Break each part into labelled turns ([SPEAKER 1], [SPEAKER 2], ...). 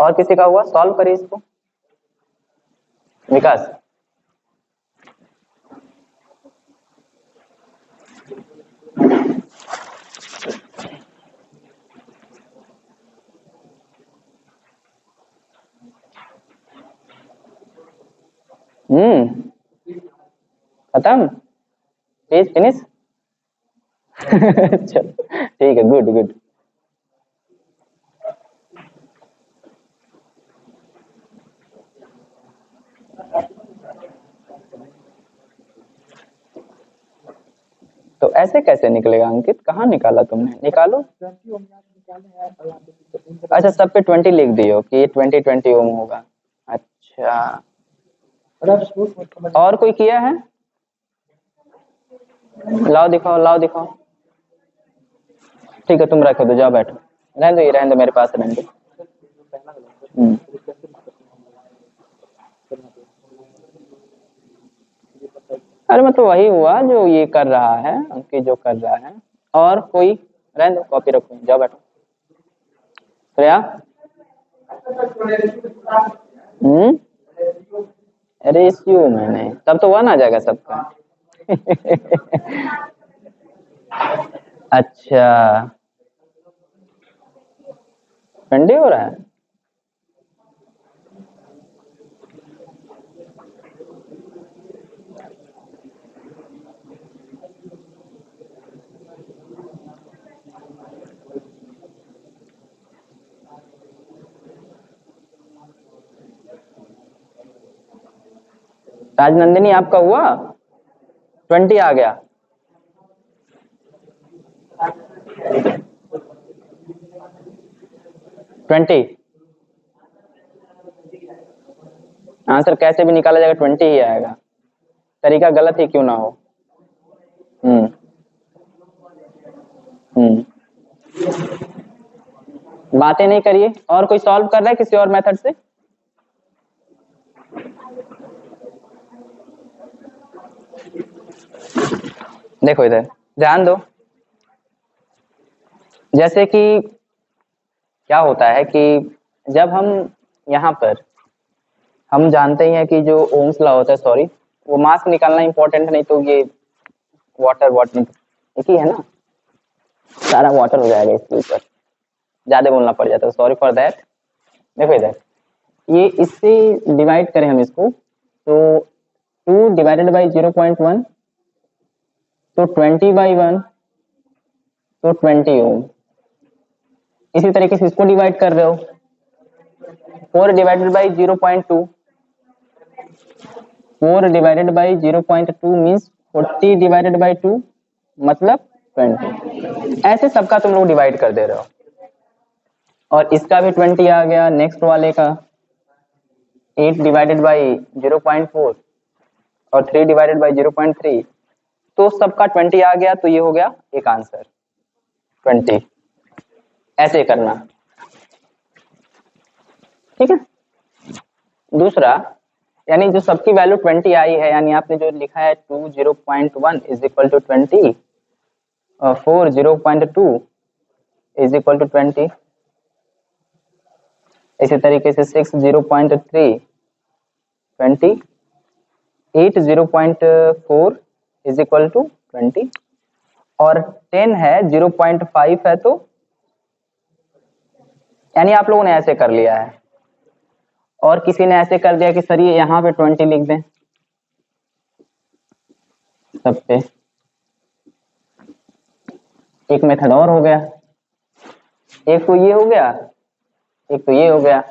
[SPEAKER 1] और किसी का हुआ? सॉल्व करिए इसको विकास। खत्म, प्लीज फिनिश। चलो ठीक है, गुड गुड। तो ऐसे कैसे निकलेगा अंकित? कहाँ निकाला तुमने? निकालो। अच्छा, सब पे 20 लिख दियो कि ये 20 ओम होगा। अच्छा, और कोई किया है? लाओ दिखाओ, लाओ दिखाओ। ठीक है, तुम रखो दो, जाओ बैठो। रहने दो, ये रहने दो, मेरे पास रहने दो। अरे मतलब वही हुआ जो ये कर रहा है, अंकित जो कर रहा है। और कोई? रहने दो, कॉपी रखो, जाओ बैठो। श्रेया। रेशियो मैंने, तब तो 1 आ जाएगा सबका। अच्छा, ठंडी हो रहा है। राजनंदिनी आपका हुआ? 20 आ गया। ट्वेंटी आंसर कैसे भी निकाला जाएगा, 20 ही आएगा। तरीका गलत ही क्यों ना हो। हम्म हम्म बातें नहीं करिए। और कोई सॉल्व कर रहा है किसी और मेथड से? देखो इधर ध्यान दो। जैसे कि क्या होता है कि जब हम यहाँ पर, हम जानते ही हैं कि जो ओम्स लॉ होता है, सॉरी, वो मास निकालना इंपॉर्टेंट नहीं, तो ये वाटर वाटर एक ही है ना, सारा वाटर हो जाएगा इसके ऊपर, ज्यादा बोलना पड़ जाता है, सॉरी फॉर दैट। देखो इधर, ये इससे डिवाइड करें हम इसको, तो 2 डिवाइडेड बाई 0.1, तो 20/1, तो 20 ओम। इसी तरीके से इसको डिवाइड कर रहे हो, 4 divided by 0.2, 4 divided by 0.2 means 40 divided by 2 मतलब 20। ऐसे सबका तुम लोग डिवाइड कर दे रहे हो, और इसका भी 20 आ गया। नेक्स्ट वाले का 8 डिवाइडेड बाई 0.4 और 3 डिवाइडेड बाई 0.3, तो सबका 20 आ गया, तो ये हो गया एक आंसर 20। ऐसे करना, ठीक है। दूसरा, यानी जो सबकी वैल्यू 20 आई है, यानी आपने जो लिखा है 2 0.1 is equal to 20, 4 0.2 is equal to 20, इसी तरीके से 6 0.3 20, 8 0.4 इज इक्वल टू 20, और 10 है 0.5 है, तो यानी आप लोगों ने ऐसे कर लिया है। और किसी ने ऐसे कर दिया कि सर ये यहाँ पे 20 लिख दें सब पे। एक मेथड और हो गया, एक तो ये हो गया, एक तो ये हो गया।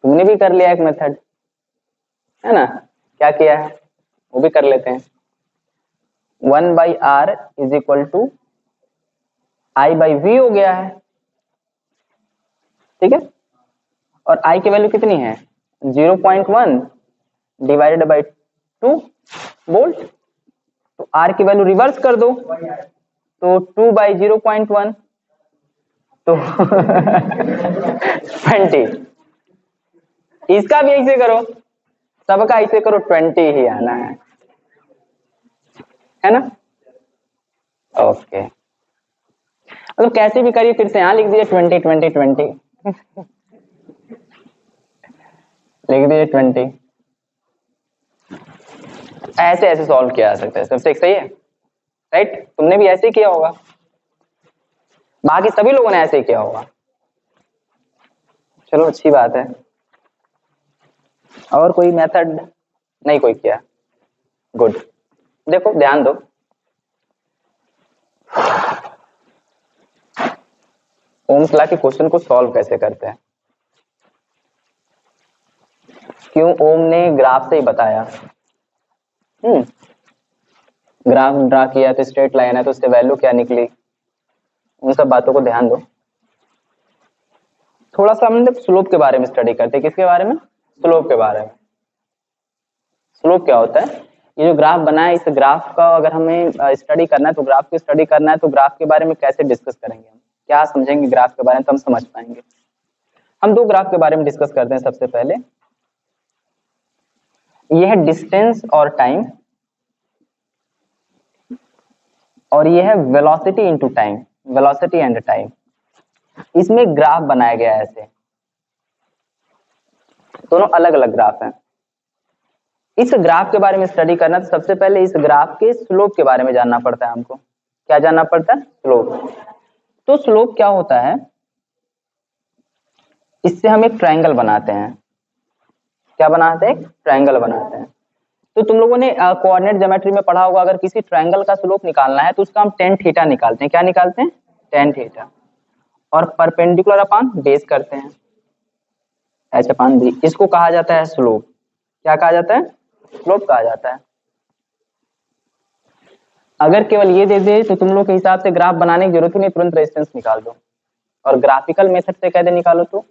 [SPEAKER 1] तुमने भी कर लिया एक मेथड, है ना? क्या किया है वो भी कर लेते हैं। 1/r is equal to I/v हो गया है, ठीक है। और I की वैल्यू कितनी है? 0.1 डिवाइडेड बाई 2 वोल्ट। तो R की वैल्यू रिवर्स कर दो, तो 2/0.1, तो 20। इसका भी ऐसे करो, सबका ऐसे करो, 20 ही आना है ना? ओके, तो कैसे भी करिए, फिर से यहाँ लिख दिए 20 20 20। लिख दिए 20। ऐसे ऐसे सॉल्व किया जा सकता है, सबसे एक सही है, राइट? तुमने भी ऐसे ही किया होगा, बाकी सभी लोगों ने ऐसे ही किया होगा। चलो अच्छी बात है। और कोई मेथड नहीं कोई किया? गुड। देखो ध्यान दो, ओम्स लॉ के क्वेश्चन को सॉल्व कैसे करते हैं। क्यों ओम ने ग्राफ से ही बताया, ग्राफ ड्रा किया तो स्ट्रेट लाइन है तो उससे वैल्यू क्या निकली, उन सब बातों को ध्यान दो। थोड़ा सा हम स्लोप के बारे में स्टडी करते हैं। किसके बारे में? स्लोप के बारे में। स्लोप क्या होता है? ये जो ग्राफ बना है, इस ग्राफ का अगर हमें स्टडी करना है तो ग्राफ की स्टडी करना है तो ग्राफ के बारे में कैसे डिस्कस करेंगे, हम क्या समझेंगे ग्राफ के बारे में तो हम समझ पाएंगे। हम दो ग्राफ के बारे में डिस्कस करते हैं। सबसे पहले ये है डिस्टेंस और टाइम, और ये है velocity into time, velocity and time. इसमें ग्राफ बनाया गया है ऐसे, दोनों अलग अलग ग्राफ हैं। इस ग्राफ के बारे में स्टडी करना तो सबसे पहले इस ग्राफ के स्लोप के बारे में जानना पड़ता है हमको। क्या जानना पड़ता है? स्लोप। तो स्लोप क्या होता है, इससे हम एक ट्रायंगल बनाते हैं। क्या बनाते हैं? ट्रायंगल बनाते हैं। तो तुम लोगों ने कोऑर्डिनेट ज्योमेट्री में पढ़ा होगा, अगर किसी ट्रायंगल का स्लोप निकालना है तो उसका हम टेन थीटा निकालते हैं। क्या निकालते हैं? Tan theta. और परपेंडिकुलर अपान बेस करते हैं, एच अपान बी। इसको कहा जाता है स्लोप। क्या कहा जाता है? स्लोप कहा जाता है। अगर केवल ये दे दे तो तुम लोग के हिसाब से ग्राफ बनाने की जरूरत ही नहीं, तुरंत रेजिस्टेंस निकाल दो। और ग्राफिकल मेथड से कह दे निकालो तो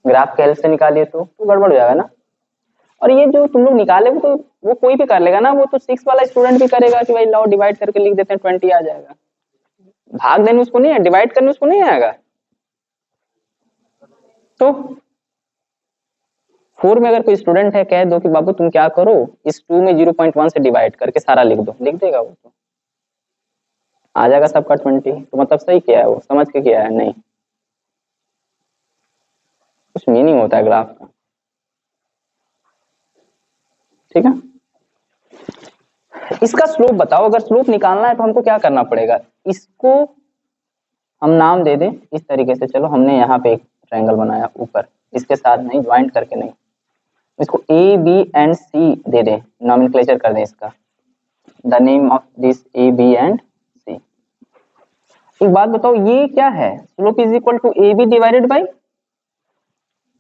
[SPEAKER 1] ग्राफ के हेल्प से निकालिए तो गड़बड़ हो जाएगा ना। और ये जो तुम लोग निकाले तो वो कोई भी कर लेगा ना, वो तो 6 वाला स्टूडेंट भी करेगा कि भाई लाओ डिवाइड करके लिख देते हैं 20 आ जाएगा। भाग देने उसको नहीं है, डिवाइड करने उसको नहीं आएगा। तो 4 में अगर कोई स्टूडेंट है, कह दो कि बाबू तुम क्या करो, इस 2 में 0.1 से डिवाइड करके सारा लिख दो, लिख देगा वो, तो आ जाएगा सबका 20। तो मतलब सही किया है, वो समझ के किया है। नहीं, कुछ मीनिंग होता है ग्राफ का, ठीक है। इसका स्लोप बताओ। अगर स्लोप निकालना है तो हमको क्या करना पड़ेगा, इसको हम नाम दे दें इस तरीके से। चलो हमने यहाँ पे एक ट्रायंगल बनाया ऊपर, इसके साथ नहीं, ज्वाइंट करके नहीं, इसको ए बी एंड सी दे दें, नॉमेनक्लेचर कर दें इसका, the name of this A B and C. एक बात बताओ, ये क्या है? Slope is equal to A B divided by,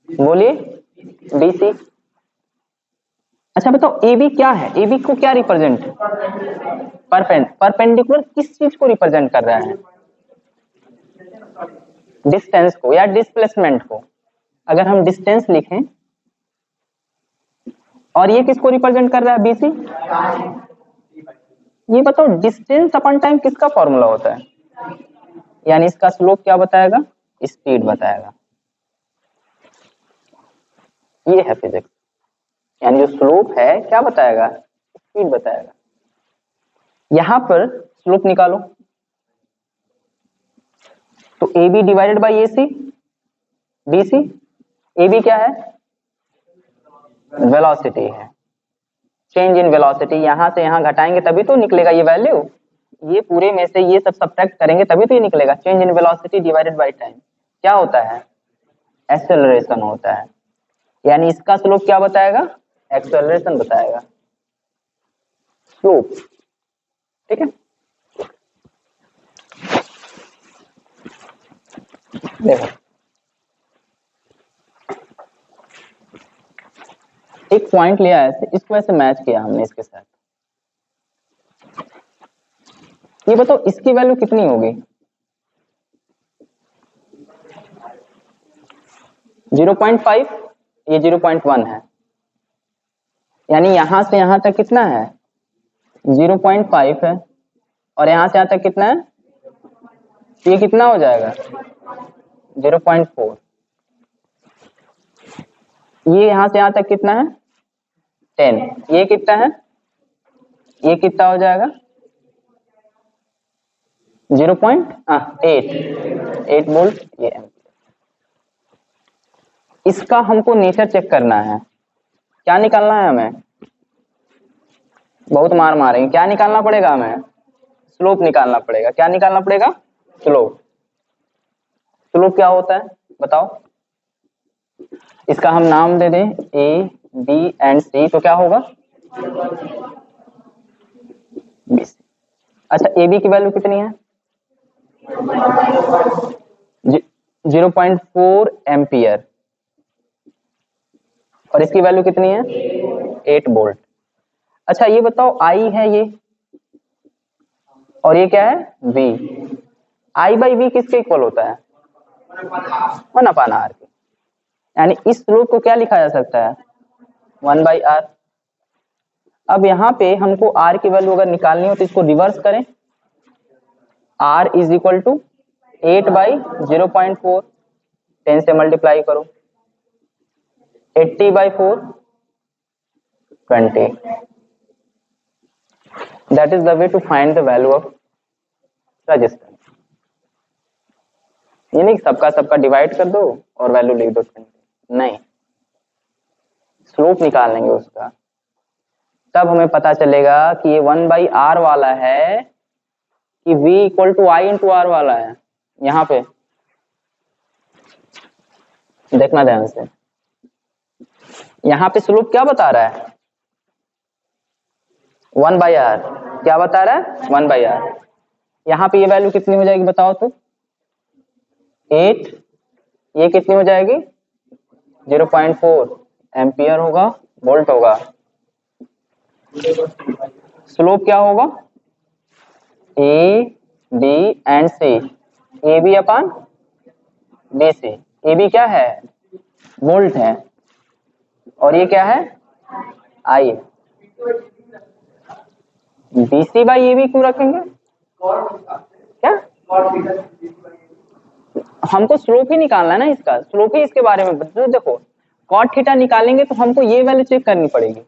[SPEAKER 1] बोलिए, बी सी। अच्छा बताओ ए बी क्या है? ए बी को क्या रिप्रेजेंट? परपेंडिकुलर किस चीज को रिप्रेजेंट कर रहा है? डिस्टेंस को या डिस्प्लेसमेंट को। अगर हम डिस्टेंस लिखें, और ये किसको रिप्रेजेंट कर रहा है? बीसी। ये बताओ डिस्टेंस अपॉन टाइम किसका फॉर्मूला होता है? यानी इसका स्लोप क्या बताएगा? स्पीड बताएगा। ये है फिजिक्स। यानी जो स्लोप है क्या बताएगा? स्पीड बताएगा। यहां पर स्लोप निकालो तो A B divided by A C, B C. A B क्या है? वेलोसिटी है, चेंज इन वेलोसिटी। यहां से यहां घटाएंगे तभी तो निकलेगा ये वैल्यू, ये पूरे में से ये सब सब्ट्रैक्ट करेंगे तभी तो ये निकलेगा। Change in velocity divided by time क्या होता है? एक्सेलरेशन होता है। यानी इसका स्लोप क्या बताएगा? एक्सेलरेशन बताएगा, स्लोप, ठीक है। देखो एक पॉइंट लिया है, इसको ऐसे मैच किया हमने इसके साथ। ये बताओ इसकी वैल्यू कितनी होगी? 0.5, ये 0.1 है। यानी यहां से यहां तक कितना है? 0.5 है। और यहां से यहां तक कितना है? ये कितना हो जाएगा? 0.4। ये यहां से यहां तक कितना है? 10। ये कितना है? ये कितना हो जाएगा? 0.8 वोल्ट। ये इसका हमको नेचर चेक करना है। क्या निकालना है हमें? बहुत मार मारेंगे। क्या निकालना पड़ेगा हमें? स्लोप निकालना पड़ेगा। क्या निकालना पड़ेगा? स्लोप। स्लोप क्या होता है बताओ? इसका हम नाम दे दें ए बी एंड सी, तो क्या होगा? अच्छा, ए बी की वैल्यू कितनी है? 0.4 एम्पियर, और इसकी वैल्यू कितनी है? 8 वोल्ट। अच्छा ये बताओ, आई है ये, और ये क्या है? वी। आई बाई वी किसके इक्वल होता है? 1/r के। यानी इस स्लोप को क्या लिखा जा सकता है? 1/r। अब यहाँ पे हमको r की वैल्यू अगर निकालनी हो तो इसको रिवर्स करें। r इज इक्वल टू 8/0.4, 10 से मल्टीप्लाई करो, 80/4, 20। That is the way to find the value of resistance. ये नहीं सबका डिवाइड कर दो और वैल्यू लिख दो 20, नहीं, स्लोप निकाल लेंगे उसका, तब हमें पता चलेगा कि ये 1/r वाला है कि v equal to I into R वाला है। यहाँ पे देखना ध्यान से, यहाँ पे स्लोप क्या बता रहा है? 1/r। क्या बता रहा है? 1/r। यहाँ पे ये वैल्यू कितनी हो जाएगी बताओ तो? 8। ये कितनी हो जाएगी? 0.4 एम्पियर होगा, वोल्ट होगा। स्लोप क्या होगा? A B and C, A B upon B C. A B क्या है? वोल्ट है, और ये क्या है? I. B C by A B क्यों रखेंगे? क्या? हमको स्लोप ही निकालना है ना इसका, स्लोप ही इसके बारे में तो देखो, कॉट थीटा निकालेंगे तो हमको ये वैल्यू चेक करनी पड़ेगी।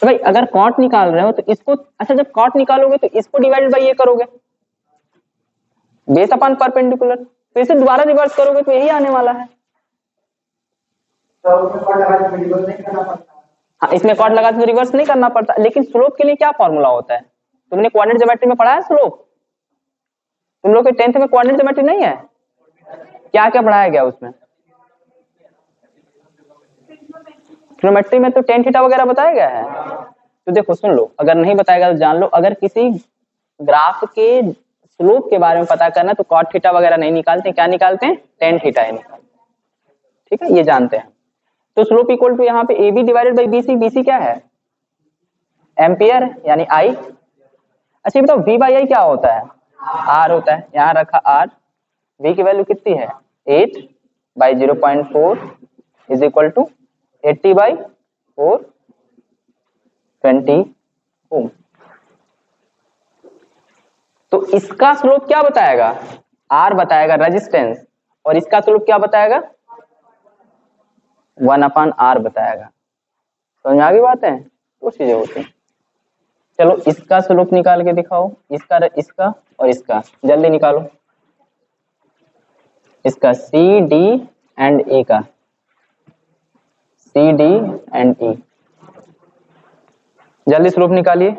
[SPEAKER 1] तो भाई अगर कॉट निकाल रहे हो तो इसको, अच्छा जब कॉट निकालोगे तो इसको डिवाइडेड बाई ये करोगे, बेस अपॉन परपेंडिकुलर, तो इसे दोबारा रिवर्स करोगे तो यही आने वाला है। हाँ, इसमें कॉट लगा तो रिवर्स नहीं करना पड़ता, लेकिन स्लोप के लिए क्या फॉर्मूला होता है? तुमने कोऑर्डिनेट ज्योमेट्री में पढ़ा है स्लोप? तुम लोग के 10th में कोऑर्डिनेट ज्योमेट्री नहीं है? क्या क्या पढ़ाया गया उसमें? ट्रिग्नोमेट्री में तो टेन थीटा वगैरह बताया गया है। तो देखो सुन लो, अगर नहीं बताएगा तो जान लो, अगर किसी ग्राफ के स्लोप के बारे में पता करना तो कॉट थीटा वगैरह नहीं निकालते, क्या निकालते हैं? टेन थीटा ही निकालते। ठीक है, ये जानते हैं। तो स्लोप इक्वल टू यहाँ पे A B divided by B C. B C क्या है? एम्पियर यानी आई। अच्छा ये बताओ वी बाई आई क्या होता है? आर होता है, यहाँ रखा आर। वी की वैल्यू कितनी है? 8/0.4 इज इक्वल टू 80/4, 20 ओम। तो इसका स्लोप क्या बताएगा? आर बताएगा रेजिस्टेंस, और इसका स्लोप क्या बताएगा? 1/r बताएगा। समझ में आ गई बात है? दो चीजें होती हैं। चलो इसका स्लोप निकाल के दिखाओ, इसका और इसका जल्दी निकालो। इसका सी डी एंड ए का, सी डी एंड ई, जल्दी स्लोप निकालिए।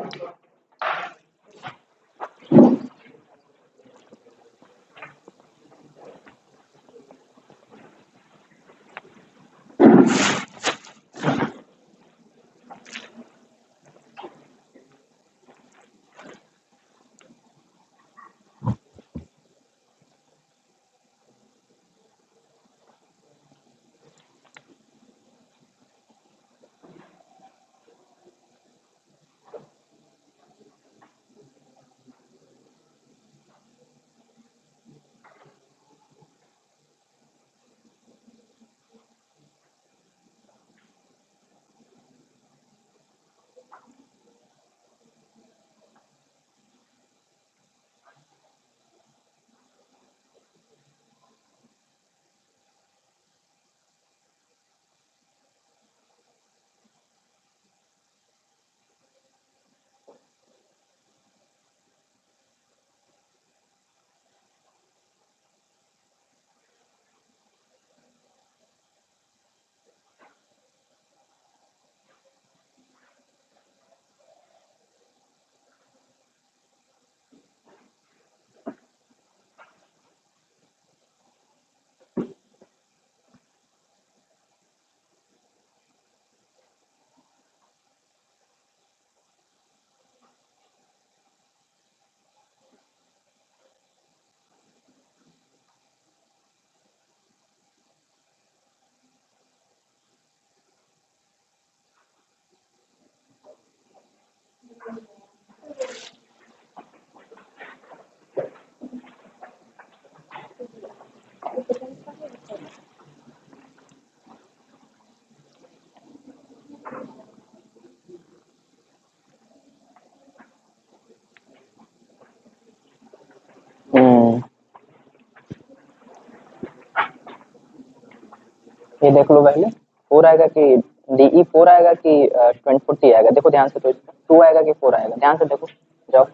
[SPEAKER 1] ये देख लो पहले 4 आएगा कि DE 4 आएगा कि 2040 आएगा। देखो ध्यान से, तो इसका 2 आएगा कि 4 आएगा, ध्यान से देखो। जाओ,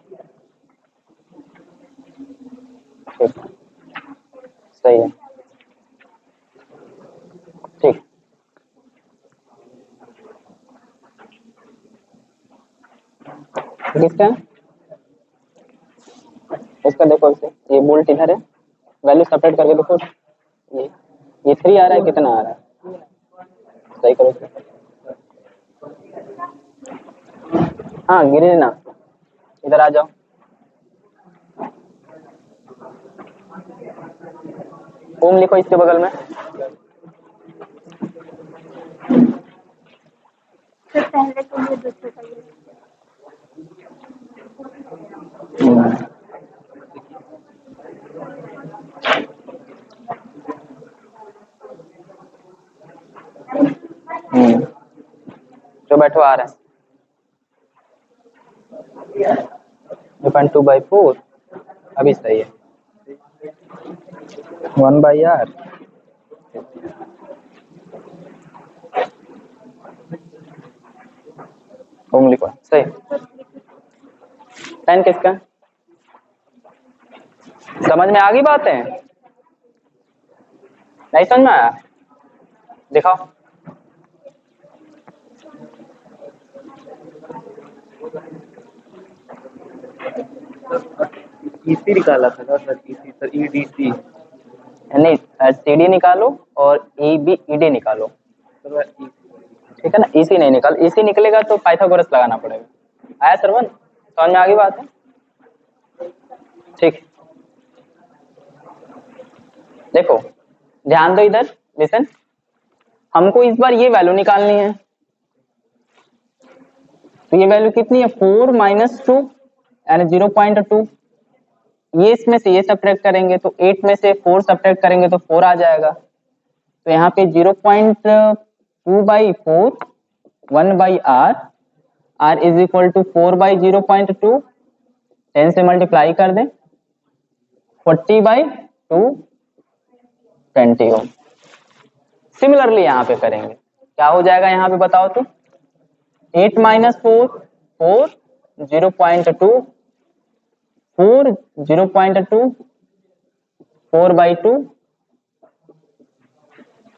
[SPEAKER 1] ठीक, सही है, ठीक। किसका है? इसका देखो, इसे ये बोल्ट इधर है, वैल्यू सेपरेट करके देखो। ये ये 3 आ रहा है, कितना आ रहा है? सही करो इसको। हाँ, गिरे ना, इधर आ जाओ। ओम लिखो इसके बगल में।
[SPEAKER 2] तो पहले तो ये दूसरे का ये
[SPEAKER 1] जो बैठो आ रहा है 2/4 अभी सही है। 1/r ओम लिखो, सही। 10 किसका? समझ में आ गई बातें? नहीं समझ में आया? दिखाओ।
[SPEAKER 3] ईसी निकाला था ना सर, ईसी सर, ईडीसी।
[SPEAKER 1] नहीं, CD निकालो और ED निकालो, ठीक है ना। EC नहीं निकाल, EC निकलेगा तो पाइथागोरस लगाना पड़ेगा। आया श्रवण? समझ में आ गई बात है? ठीक, देखो ध्यान दो इधर, लिसन। हमको इस बार ये वैल्यू निकालनी है, तो ये वैल्यू कितनी है? 4 - 2 यानी 0.2। ये इसमें से ये सब्ट्रैक्ट करेंगे तो 8 में से 4 सब्ट्रैक्ट करेंगे तो 4 आ जाएगा। तो यहाँ पे 0.2/4 1/r, r is equal to 4/0.2, 10 से मल्टीप्लाई कर दें, 40/2 20 ओम। सिमिलरली यहाँ पे करेंगे, क्या हो जाएगा यहाँ पे बताओ तो? 8 - 4 4 0.2 4 0.2 4/2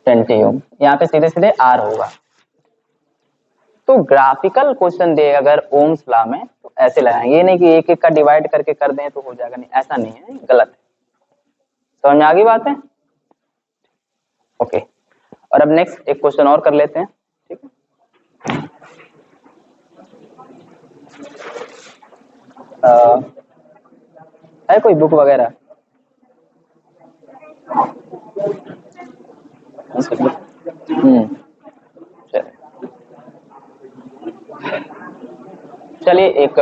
[SPEAKER 1] 20 ओम। यहाँ पे सीधे सीधे R होगा। तो ग्राफिकल क्वेश्चन दे अगर ओम्स लॉ में तो ऐसे लगाएंगे, ये नहीं कि एक एक का डिवाइड करके कर दें तो हो जाएगा, नहीं ऐसा नहीं है, गलत है। समझ में आ गई बात है? ओके, और अब नेक्स्ट एक क्वेश्चन और कर लेते हैं, ठीक है कोई बुक वगैरह? चलिए, चलिए एक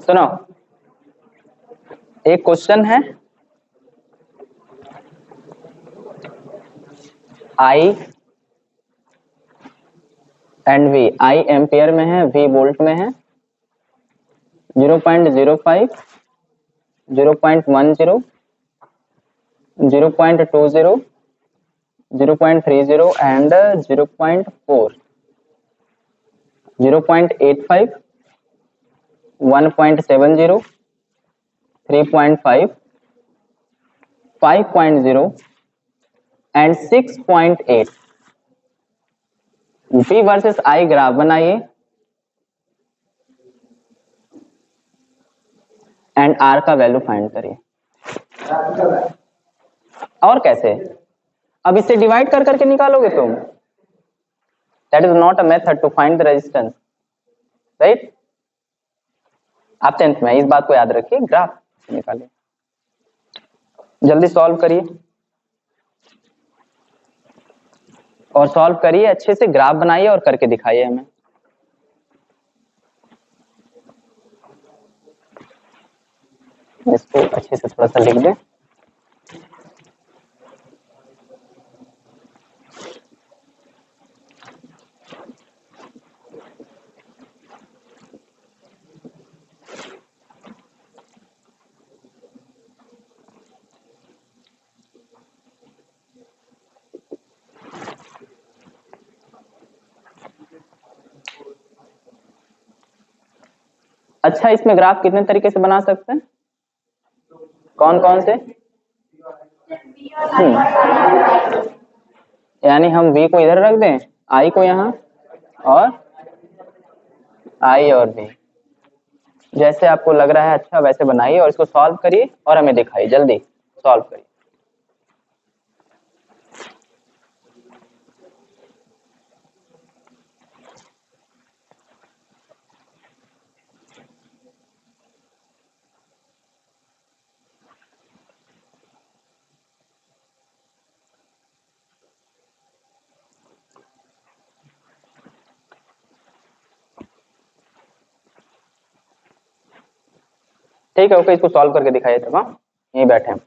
[SPEAKER 1] सुनो, एक क्वेश्चन है, I and V, I ampere में है, V वोल्ट में है, 0.05 0.10 0.20 0.30 and 0.4 0.85 1.70 3.5 5.0 and 6.8। V versus I graph बनाइए एंड R का वैल्यू फाइंड करिए। और कैसे? अब इसे डिवाइड कर करके निकालोगे तुम। That is not a method to find the resistance, right? आप 10th में, इस बात को याद रखिए, ग्राफ निकालिए। जल्दी सॉल्व करिए और सॉल्व करिए, अच्छे से ग्राफ बनाइए और करके दिखाइए हमें। इसको अच्छे से थोड़ा सा लिख दे। अच्छा, इसमें ग्राफ कितने तरीके से बना सकते हैं, कौन कौन से? यानी हम v को इधर रख दें, i को यहाँ, और i और v, जैसे आपको लग रहा है अच्छा वैसे बनाइए और इसको सॉल्व करिए और हमें दिखाइए, जल्दी सॉल्व करिए। ठीक है, ओके, इसको सॉल्व करके दिखाइए तब। हाँ, यहीं बैठे हैं।